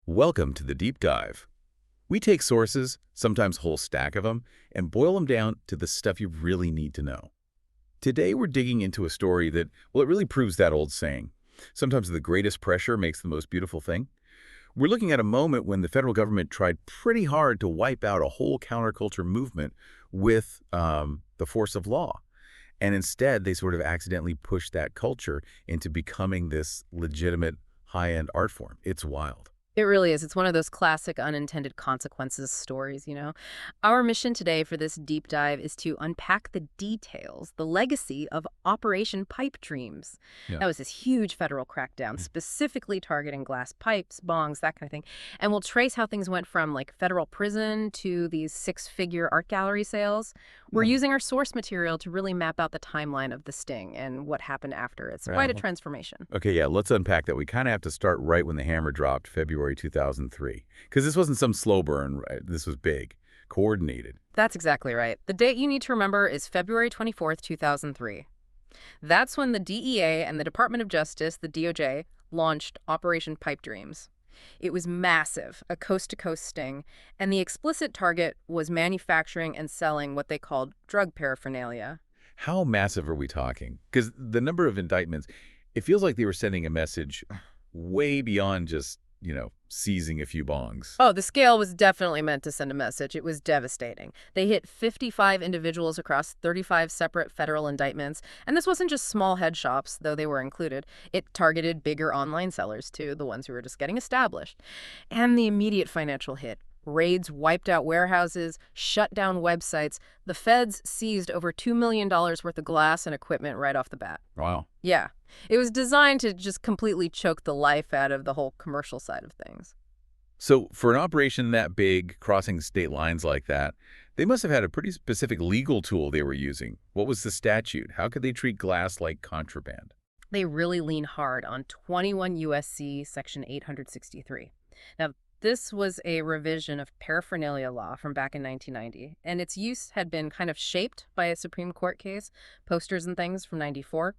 Welcome to the Deep Dive. We take sources, sometimes a whole stack of them, and boil them down to the stuff you really need to know. Today we're digging into a story that, well, it really proves that old saying. Sometimes the greatest pressure makes the most beautiful thing. We're looking at a moment when the federal government tried pretty hard to wipe out a whole counterculture movement with the force of law. And instead, they sort of accidentally pushed that culture into becoming this legitimate high-end art form. It's wild. It really is. It's one of those classic unintended consequences stories, Our mission today for this deep dive is to unpack the details, the legacy of Operation Pipe Dreams. Yeah. That was this huge federal crackdown, specifically targeting glass pipes, bongs, that kind of thing. And we'll trace how things went from like federal prison to these six-figure art gallery sales. We're using our source material to really map out the timeline of the sting and what happened after. It's quite a transformation. Okay, yeah, let's unpack that. We kind of have to start right when the hammer dropped, February 2003. Because this wasn't some slow burn, right? This was big, coordinated. That's exactly right. The date you need to remember is February 24th, 2003. That's when the DEA and the Department of Justice, the DOJ, launched Operation Pipe Dreams. It was massive, a coast-to-coast sting, and the explicit target was manufacturing and selling what they called drug paraphernalia. How massive are we talking? Because the number of indictments, it feels like they were sending a message way beyond just, seizing a few bongs. Oh, the scale was definitely meant to send a message. It was devastating. They hit 55 individuals across 35 separate federal indictments. And this wasn't just small head shops, though they were included. It targeted bigger online sellers, too, the ones who were just getting established. And the immediate financial hit. Raids wiped out warehouses, shut down websites. The feds seized over $2 million worth of glass and equipment right off the bat. Wow. Yeah. It was designed to just completely choke the life out of the whole commercial side of things. So for an operation that big, crossing state lines like that, they must have had a pretty specific legal tool they were using. What was the statute? How could they treat glass like contraband? They really lean hard on 21 U.S.C. Section 863. Now, this was a revision of paraphernalia law from back in 1990, and its use had been kind of shaped by a Supreme Court case, posters and things from 94.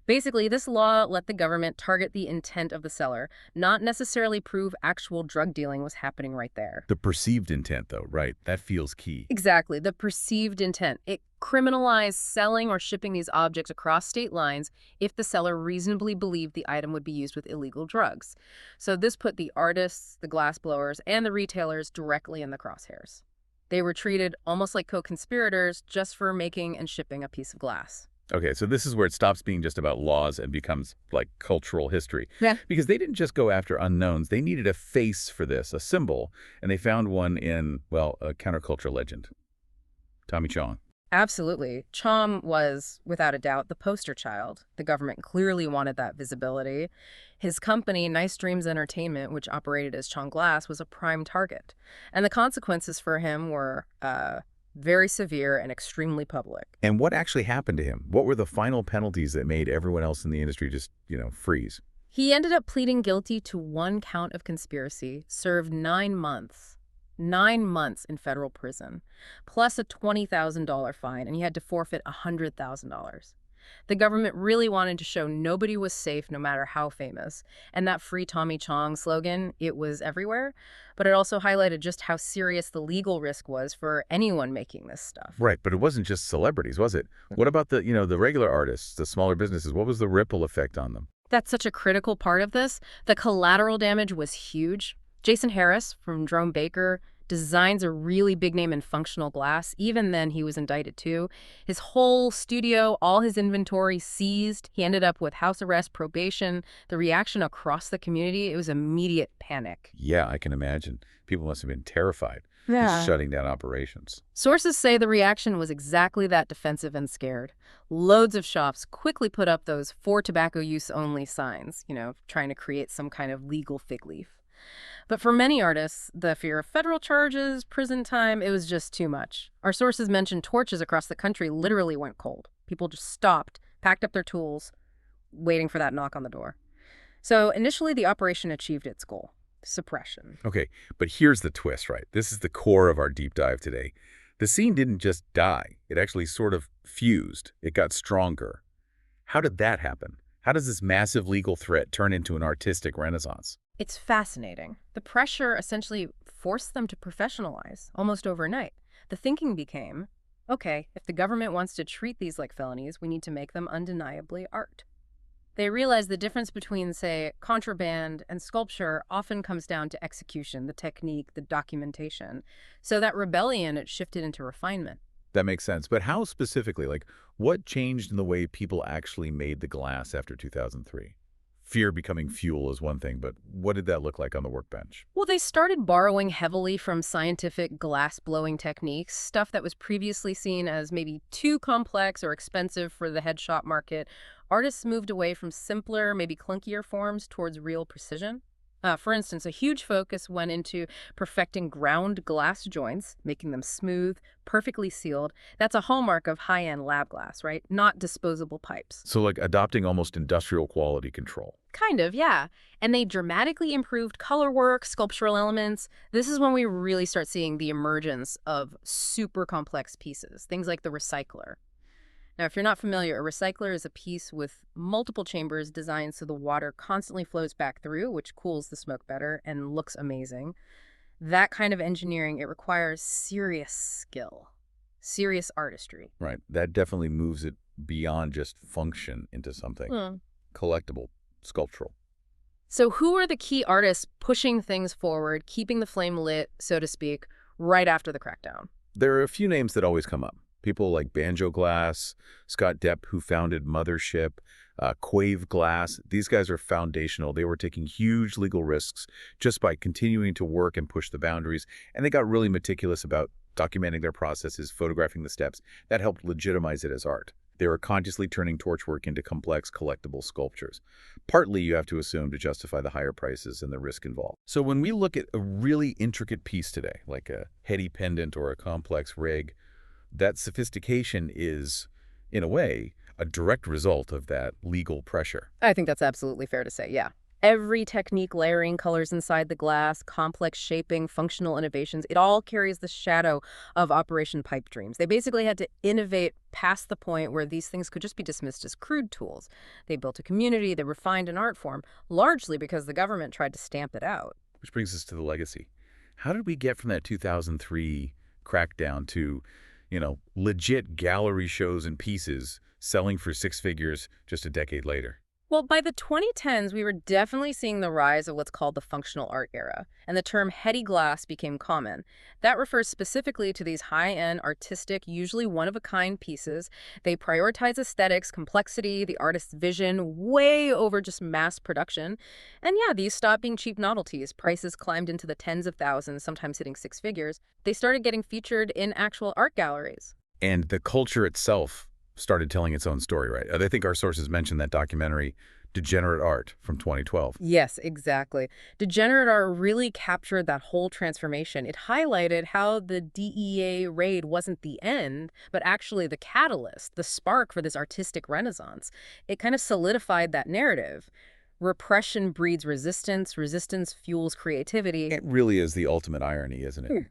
Basically, this law let the government target the intent of the seller, not necessarily prove actual drug dealing was happening right there. The perceived intent, though, right? That feels key. Exactly, the perceived intent. It criminalized selling or shipping these objects across state lines if the seller reasonably believed the item would be used with illegal drugs. So this put the artists, the glassblowers, and the retailers directly in the crosshairs. They were treated almost like co-conspirators just for making and shipping a piece of glass. Okay, so this is where it stops being just about laws and becomes like cultural history. Yeah. Because they didn't just go after unknowns. They needed a face for this, a symbol, and they found one in, well, a counterculture legend, Tommy Chong. Absolutely. Chong was, without a doubt, the poster child. The government clearly wanted that visibility. His company, Nice Dreams Entertainment, which operated as Chong Glass, was a prime target. And the consequences for him were very severe and extremely public. And what actually happened to him? What were the final penalties that made everyone else in the industry just, freeze? He ended up pleading guilty to one count of conspiracy, served 9 months. 9 months in federal prison, plus a $20,000 fine, and he had to forfeit $100,000. The government really wanted to show nobody was safe no matter how famous. And that Free Tommy Chong slogan, it was everywhere. But it also highlighted just how serious the legal risk was for anyone making this stuff. Right, but it wasn't just celebrities, was it? What about the regular artists, the smaller businesses? What was the ripple effect on them? That's such a critical part of this. The collateral damage was huge. Jason Harris from Jerome Baker designs a really big name in functional glass. Even then, he was indicted too. His whole studio, all his inventory seized. He ended up with house arrest, probation. The reaction across the community, it was immediate panic. Yeah, I can imagine. People must have been terrified. Yeah. Just shutting down operations. Sources say the reaction was exactly that, defensive and scared. Loads of shops quickly put up those for tobacco use only signs, trying to create some kind of legal fig leaf. But for many artists, the fear of federal charges, prison time, it was just too much. Our sources mentioned torches across the country literally went cold. People just stopped, packed up their tools, waiting for that knock on the door. So initially, the operation achieved its goal, suppression. Okay, but here's the twist, right? This is the core of our deep dive today. The scene didn't just die. It actually sort of fused. It got stronger. How did that happen? How does this massive legal threat turn into an artistic renaissance? It's fascinating. The pressure essentially forced them to professionalize almost overnight. The thinking became, okay, if the government wants to treat these like felonies, we need to make them undeniably art. They realized the difference between, say, contraband and sculpture often comes down to execution, the technique, the documentation. So that rebellion, it shifted into refinement. That makes sense. But how specifically? Like, what changed in the way people actually made the glass after 2003? Fear becoming fuel is one thing, but what did that look like on the workbench? Well, they started borrowing heavily from scientific glass-blowing techniques, stuff that was previously seen as maybe too complex or expensive for the head shop market. Artists moved away from simpler, maybe clunkier forms towards real precision. For instance, a huge focus went into perfecting ground glass joints, making them smooth, perfectly sealed. That's a hallmark of high-end lab glass, right? Not disposable pipes. So like adopting almost industrial quality control. Kind of, yeah. And they dramatically improved color work, sculptural elements. This is when we really start seeing the emergence of super complex pieces, things like the recycler. Now, if you're not familiar, a recycler is a piece with multiple chambers designed so the water constantly flows back through, which cools the smoke better and looks amazing. That kind of engineering, it requires serious skill, serious artistry. Right. That definitely moves it beyond just function into something collectible, sculptural. So who are the key artists pushing things forward, keeping the flame lit, so to speak, right after the crackdown? There are a few names that always come up. People like Banjo Glass, Scott Deppe, who founded Mothership, Quave Glass. These guys are foundational. They were taking huge legal risks just by continuing to work and push the boundaries. And they got really meticulous about documenting their processes, photographing the steps. That helped legitimize it as art. They were consciously turning torchwork into complex, collectible sculptures. Partly, you have to assume, to justify the higher prices and the risk involved. So when we look at a really intricate piece today, like a heady pendant or a complex rig, that sophistication is, in a way, a direct result of that legal pressure. I think that's absolutely fair to say, yeah. Every technique, layering colors inside the glass, complex shaping, functional innovations, it all carries the shadow of Operation Pipe Dreams. They basically had to innovate past the point where these things could just be dismissed as crude tools. They built a community, they refined an art form, largely because the government tried to stamp it out. Which brings us to the legacy. How did we get from that 2003 crackdown to, legit gallery shows and pieces selling for six figures just a decade later? Well, by the 2010s, we were definitely seeing the rise of what's called the functional art era, and the term heady glass became common. That refers specifically to these high-end, artistic, usually one-of-a-kind pieces. They prioritize aesthetics, complexity, the artist's vision, way over just mass production. And yeah, these stopped being cheap novelties. Prices climbed into the tens of thousands, sometimes hitting six figures. They started getting featured in actual art galleries. And the culture itself started telling its own story, right? I think our sources mentioned that documentary, Degenerate Art, from 2012. Yes, exactly. Degenerate Art really captured that whole transformation. It highlighted how the DEA raid wasn't the end, but actually the catalyst, the spark for this artistic renaissance. It kind of solidified that narrative. Repression breeds resistance, resistance fuels creativity. It really is the ultimate irony, isn't it?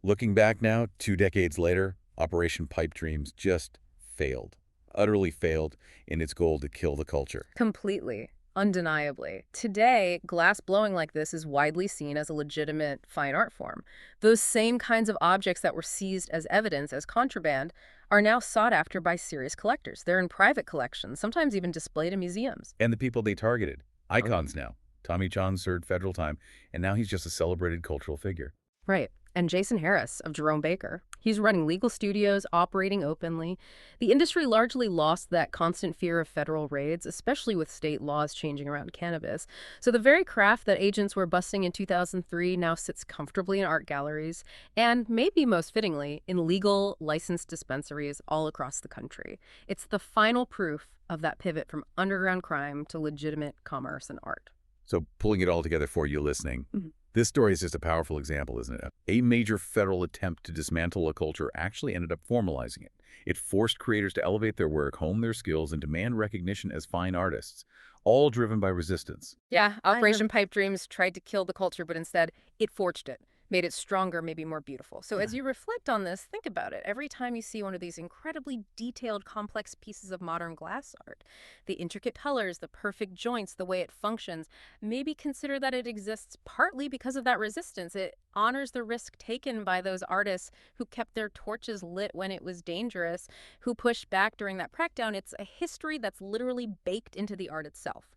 Looking back now, 2 decades later, Operation Pipe Dreams just failed, utterly failed in its goal to kill the culture. Completely, undeniably. Today, glass blowing like this is widely seen as a legitimate fine art form. Those same kinds of objects that were seized as evidence as contraband are now sought after by serious collectors. They're in private collections, sometimes even displayed in museums. And the people they targeted, icons now. Tommy Chong served federal time, and now he's just a celebrated cultural figure. Right. And Jason Harris of Jerome Baker. He's running legal studios, operating openly. The industry largely lost that constant fear of federal raids, especially with state laws changing around cannabis. So the very craft that agents were busting in 2003 now sits comfortably in art galleries and, maybe most fittingly, in legal, licensed dispensaries all across the country. It's the final proof of that pivot from underground crime to legitimate commerce and art. So pulling it all together for you listening, this story is just a powerful example, isn't it? A major federal attempt to dismantle a culture actually ended up formalizing it. It forced creators to elevate their work, hone their skills, and demand recognition as fine artists, all driven by resistance. Yeah, Operation Pipe Dreams tried to kill the culture, but instead, it forged it. Made it stronger, maybe more beautiful. So Yeah. as you reflect on this, think about it. Every time you see one of these incredibly detailed, complex pieces of modern glass art, the intricate colors, the perfect joints, the way it functions, maybe consider that it exists partly because of that resistance. It honors the risk taken by those artists who kept their torches lit when it was dangerous, who pushed back during that crackdown. It's a history that's literally baked into the art itself.